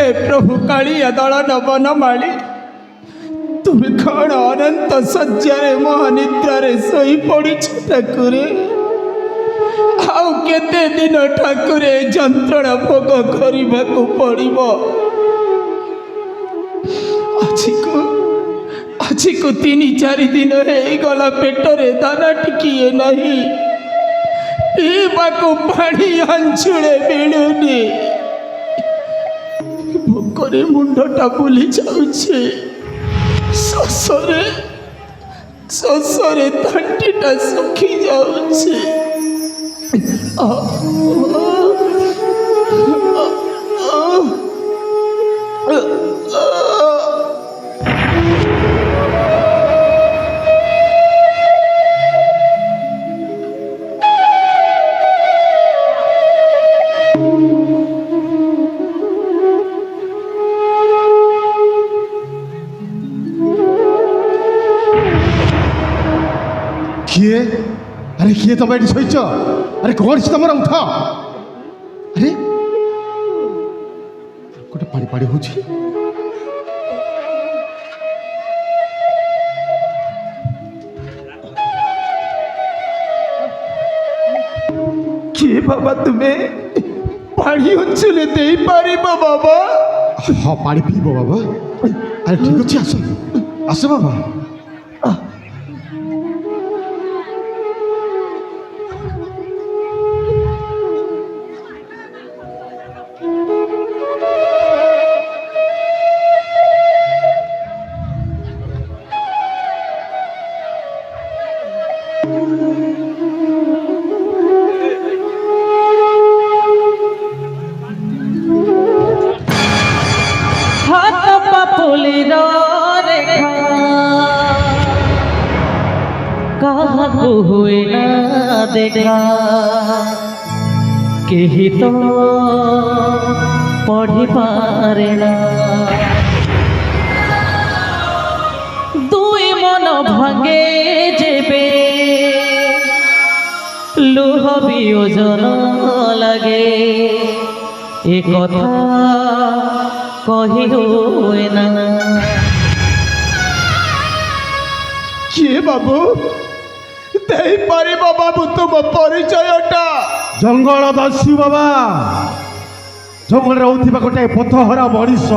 हे प्रभु कालिया दलन बनमाली तुम कौन अनंत शଯ୍ୟାରେ महानिद्रारे शोई पड़ी ठाकुरे आउ केते दिन ठाकुरे जंत्रणा भोग करने को पड़ो आज को 3-4 दिन हो गला पेटरे दाना टिकिए नहीं पीवा को पानी अंचुले मिलुनी भोकरे मुंडटा बुली जाऊे शोषरे तंटीटा सुखी जाऊे किए अरे किए तुम ये शोच अरे कौन से तुम उठ अरे गोटे पाड़ी पाड़ी हो किए बाबा तुम्हें पानी अंचले दे पार बाबा हाँ पानी पीब बाबा अरे ठीक अच्छे आस आस बाबा हुए ना देखा केही तो पढ़ी पारे ना दुई मन भांगे जेबे लुह वियोजन लगे ए कथा कही हुए ना किए बाबू दे पारे बाबू तुम परिचयटा जंगल दस्यु बाबा जंगल रोथी गोटे पथहरा मनीष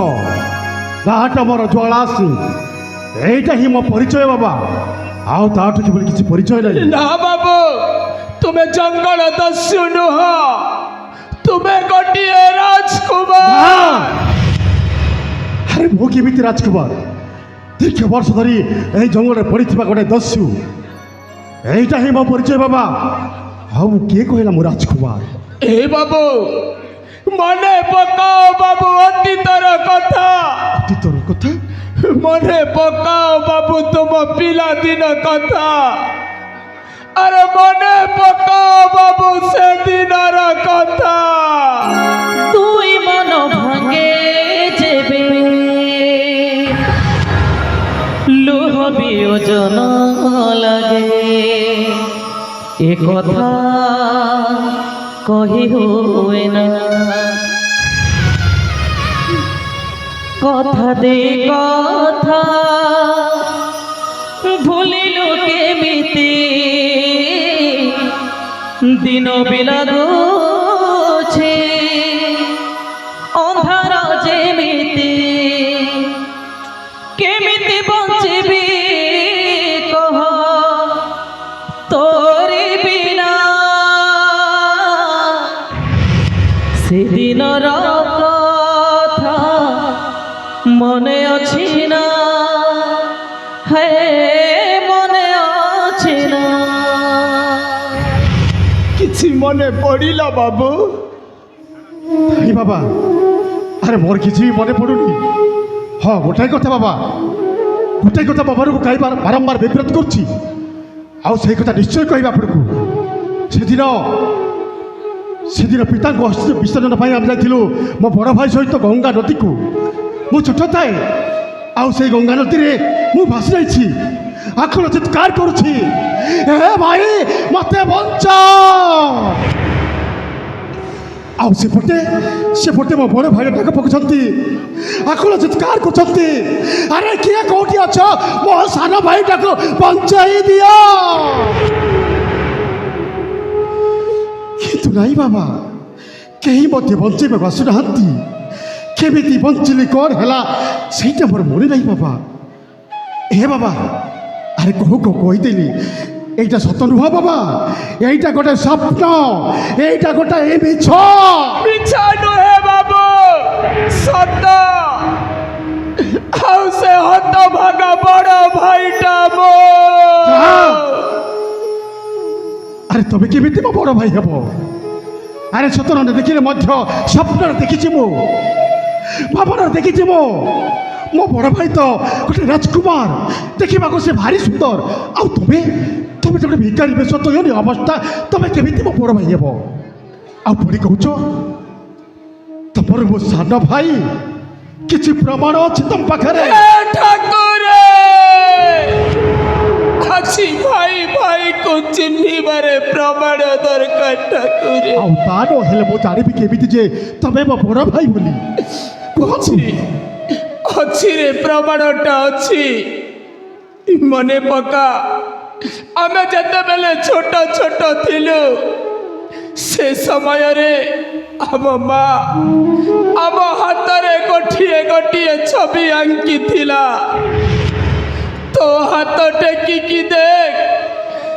गाँट मोर ज्वाला सिंह यहीटा ही मो परिचय बाबा आउ ताठू किसी परिचय नहीं ना बाबू तुम्हें जंगल दस्यु नुह तुम्हें गोटे राजकुमार अरे मो केमिति राजकुमार दीर्घ वर्ष धरी यही जंगल पड़ी गोटे दस्यु यहीटा ही मो परिचय बाबा हाँ किए कहला मो राजकुमार ए बाबू मने पकाओ बाबू अतीतर कथा अतीतर कथा मने पकाओ बाबू तुम पिला दिन कथा अरे मने पकाओ बाबू से दिनर कथा तुई मन भांगे जेबे लुह वियोजन लगे ए कथा कही हुए ना कथा दे कथा भूलिलु केमिति दिन बिलागो छे अंधार जेमिति केमिति बंचिबी कह तोरी बिना से दिनर कथा मने अछि ना हे मने अछि ना किछि मने पड़िला बाबू नहीं बाबा अरे मोर किसी मन पड़ुनी हाँ गोटाए कथा बाबा गोटाए कथा बाबार को कही बारंबार विव्रत कर कथा निश्चय कह आपको से दिन पिता अस्थि विसर्जन आम जाइलु मो बड़ भाई सहित गंगा नदी को मु छोट थाए आई गंगा नदी में मु भासी जाइछि आखुल चित्कार करुछि ए भाई मते बंचा ଆଉ ସେପଟେ ମୋ ବଡ଼ ଭାଇ ଡାକ ପକାଉଛନ୍ତି ଆକୁଳ ଚିତ୍କାର କରୁଛନ୍ତି ଆରେ କିଏ କୋଉଠି ଅଛ ମୋ ସାନ ଭାଇଟାକୁ ବଞ୍ଚାଇ ଦିଅ କିନ୍ତୁ ନାଇଁ ବାବା କେହି ମୋତେ ବଞ୍ଚେଇବାକୁ ଆସୁନାହାନ୍ତି କେମିତି ବଞ୍ଚିଲି କ'ଣ ହେଲା ସେଇଟା ମୋର ମନେ ନାହିଁ ବାବା ଏ ବାବା ଆରେ କହିଦେଲି এইটা সত্য নুহ বাবা এইটা গোটে স্বপ্ন এইটা গোটে মিছ মিছা নুহে বাবু সত্য ଆଉ ସେ ହତଭାଗା ବଡ଼ ଭାଇଟା ମୋ আরে তবে কেমিতি মো বড় ভাই হব আরে সতরে দেখিলে মধ্য স্বপ্নরে দেখিছি মু ভাবনারে দেখিছি মো বড় ভাই তো গোটে রাজকুমার দেখিবাকু সে ভারি সুন্দর আউ তুমি তুমি তো ভিকারি বেশ তো এনি অবস্থা তুমি কেমিতি মো বড় ভাই হব আউ পুরি কହୁଛ তোমার মো সান ভাই কিছু প্রমাণ আছে তোম পাখরে ঠাকুরে ଅଛି ଭାଇ ଭାଇକୁ ଚିହ୍ନିବାରେ ପ୍ରମାଣ ଦରକାର ଠାକୁରେ ଆଉ ତା ନ ହେଲେ ମୁଁ ଜାଣିବି କେମିତି ଯେ ତମେ ମୋ ବଡ଼ ଭାଇ ବୋଲି କୁହଛି ଅଛି ରେ ପ୍ରମାଣଟା ଅଛି ମନେ ପକା ଆମେ ଯେତେବେଳେ ଛୋଟ ଛୋଟ ଥିଲୁ ସେ ସମୟରେ ଆମ ମା ଆମ ହାତରେ ଗୋଟିଏ ଗୋଟିଏ ଛବି ଆଙ୍କିଥିଲା तो हाथ टेकिकी देख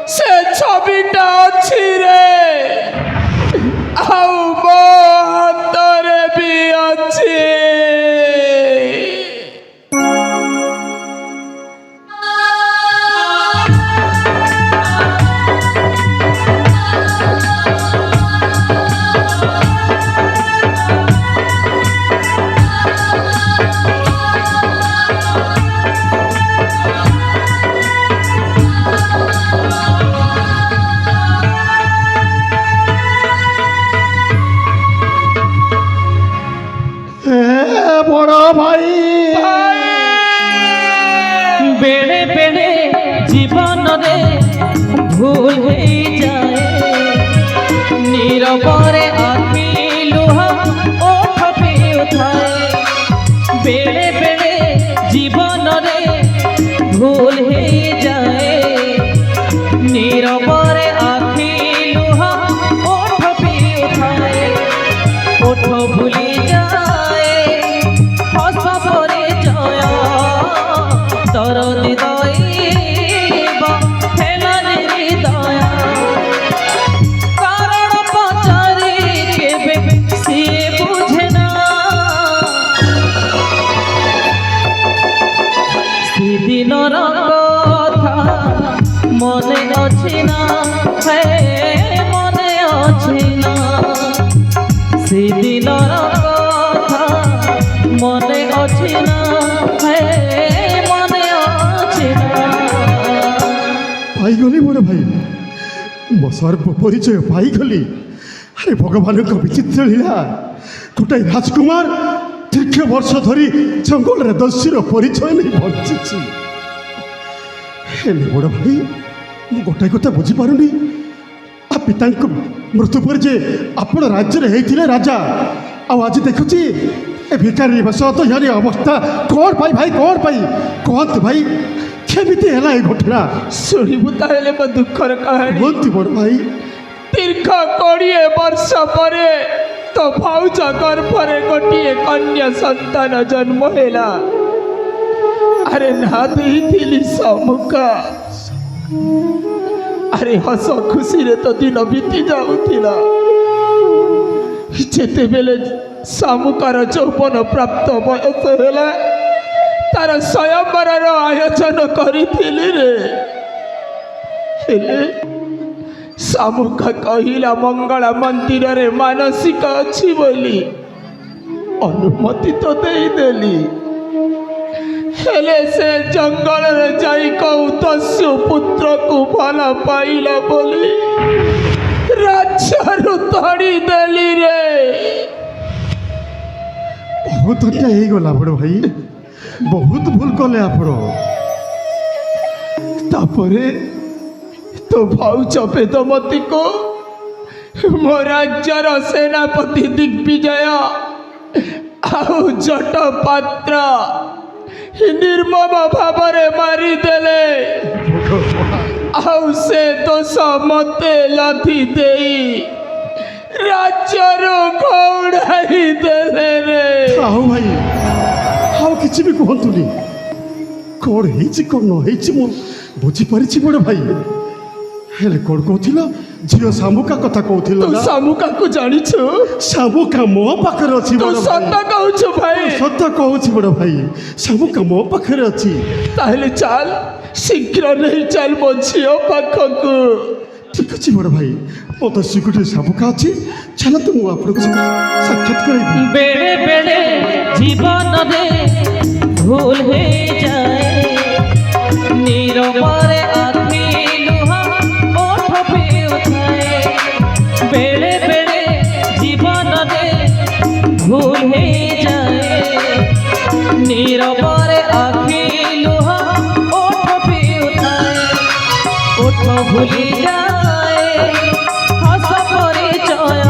से छविटा अच्छी रे आउ मो हाथ रे भी अच्छी বড় ভাই বেড়ে বেড়ে জীবନରେ ভুল হয়ে যায় নীরবরে আখি লুহ ওঠ পিউথায় বেড়ে বেড়ে জীবନରେ ভুল হয়ে যায় নীরবরে আখি লুহ ওঠ পিউথায় ওঠ ভুলি যায় হস পরিচয় তর হৃদয় হেলানি হৃদয় কারণ পচারি কেবে সিয়ে বুঝে না সেদিনর কথা মনে আছে না হে মনে আছে না সেদিনর কথা মনে আছে না হে মনে আছে না পাইগলি বড় ভাই ମୋ ସର୍ବ ପରିଚୟ ପାଇଗଲି ଆରେ ଭଗବାନଙ୍କ ବିଚିତ୍ର ଲୀଳା ଗୋଟାଏ ରାଜକୁମାର ଦୀର୍ଘ ବର୍ଷ ଧରି ଜଙ୍ଗଲରେ ଦସ୍ୟୁର ପରିଚୟ ନେଇ ବଞ୍ଚିଛି ହେଲେ ବଡ଼ ଭାଇ ମୁଁ ଗୋଟାଏ କଥା ବୁଝିପାରୁନି ଆ ପିତାଙ୍କ ମୃତ୍ୟୁ ପରେ ଯେ ଆପଣ ରାଜ୍ୟରେ ହେଇଥିଲେ ରାଜା ଆଉ ଆଜି ଦେଖୁଛି ଏ ଭିକାରୀ ବେଶ ତ ୟାରି ଅବସ୍ଥା କ'ଣ ପାଇଁ ଭାଇ କ'ଣ ପାଇଁ କୁହନ୍ତୁ ଭାଇ କେମିତି ହେଲା ଏ ଘଟଣା ଶୁଣିବୁ ତାହେଲେ ମୋ ଦୁଃଖର କାହାଣୀ କୁହନ୍ତୁ ବଡ଼ ଭାଇ ଦୀର୍ଘ 20 ବର୍ଷ ପରେ ତୋ ଭାଉଜ ଗର୍ଭରେ ଗୋଟିଏ କନ୍ୟା ସନ୍ତାନ ଜନ୍ମ ହେଲା ଆରେ ନା ଦେଇଥିଲି ସମ୍ମୁଖ ଆରେ ହସ ଖୁସିରେ ତ ଦିନ ବିତି ଯାଉଥିଲା ଯେତେବେଳେ ଶାମୁକାର ଯୌବନ ପ୍ରାପ୍ତ ବୟସ ହେଲା ତାର ସ୍ୱୟଂବରର ଆୟୋଜନ କରିଥିଲି ରେ ହେଲେ ଶାମୁକା କହିଲା ମଙ୍ଗଳା ମନ୍ଦିରରେ ମାନସିକ ଅଛି ବୋଲି ଅନୁମତି ତ ଦେଇଦେଲି ହେଲେ ସେ ଜଙ୍ଗଲରେ ଯାଇ କୋଉ ଦସ୍ୟୁ ପୁତ୍ରକୁ ଭଲ ପାଇଲା ବୋଲି ରାଜ୍ୟରୁ ତଡ଼ି ଦେଲି ରେ ବହୁତ ହତ୍ୟା ହେଇଗଲା ବଡ଼ ଭାଇ ବହୁତ ଭୁଲ କଲେ ଆପଣ ତାପରେ ତୋ ଭାଉଜ ବେଦମତୀକୁ ମୋ ରାଜ୍ୟର ସେନାପତି ଦିଗ୍ବିଜୟ ଆଉ ଜଟ ପାତ୍ର ନିର୍ମମ ଭାବରେ ମାରିଦେଲେ। ଆଉ ସେ ଦୋଷ ମୋତେ ଲାଦି ଦେଇ ରାଜ୍ୟରୁ ଘଉଡ଼ାଇ ଦେଲେ ରେ। ଆଉ ଭାଇ ଆଉ କିଛି ବି କୁହନ୍ତୁନି। କ'ଣ ହେଇଛି କ'ଣ ନ ହେଇଛି ମୁଁ ବୁଝିପାରିଛି ବଡ଼ ଭାଇ। ହେଲେ କ'ଣ କହୁଥିଲ? ଝିଅ ଶାମୁକା କଥା କହୁଥିଲ ତୁ ନା? ଶାମୁକାକୁ ଜାଣିଛୁ? ଶାମୁକା ମୋ ପାଖରେ ଅଛି ତୁ ବଡ଼ ସତ ଭାଇ। କହୁଛୁ ଭାଇ? ସତ କହୁଛି ବଡ଼ ଭାଇ, ଶାମୁକା ମୋ ପାଖରେ ଅଛି। ତାହେଲେ ଚାଲ ଶୀଘ୍ର ନେଇ ଚାଲ ମୋ ଝିଅ ପାଖକୁ। ଠିକ୍ ଅଛି ବଡ଼ ଭାଇ, ମୋ ତ ଶୀଘ୍ର ଶାମୁକା ଅଛି। ଚାଲନ୍ତୁ ମୁଁ ଆପଣଙ୍କୁ ସାକ୍ଷାତ କରାଇବି। बेड़े बेड़े जीवन दे भूल हो जाए नीरवरे आखी लुहा ओठ पे उठाए बेड़े बेड़े जीवन दे भूल हो जाए नीरवरे आखी लुहा ओठ पे उठाए ओठ भूली जाए हस परिचय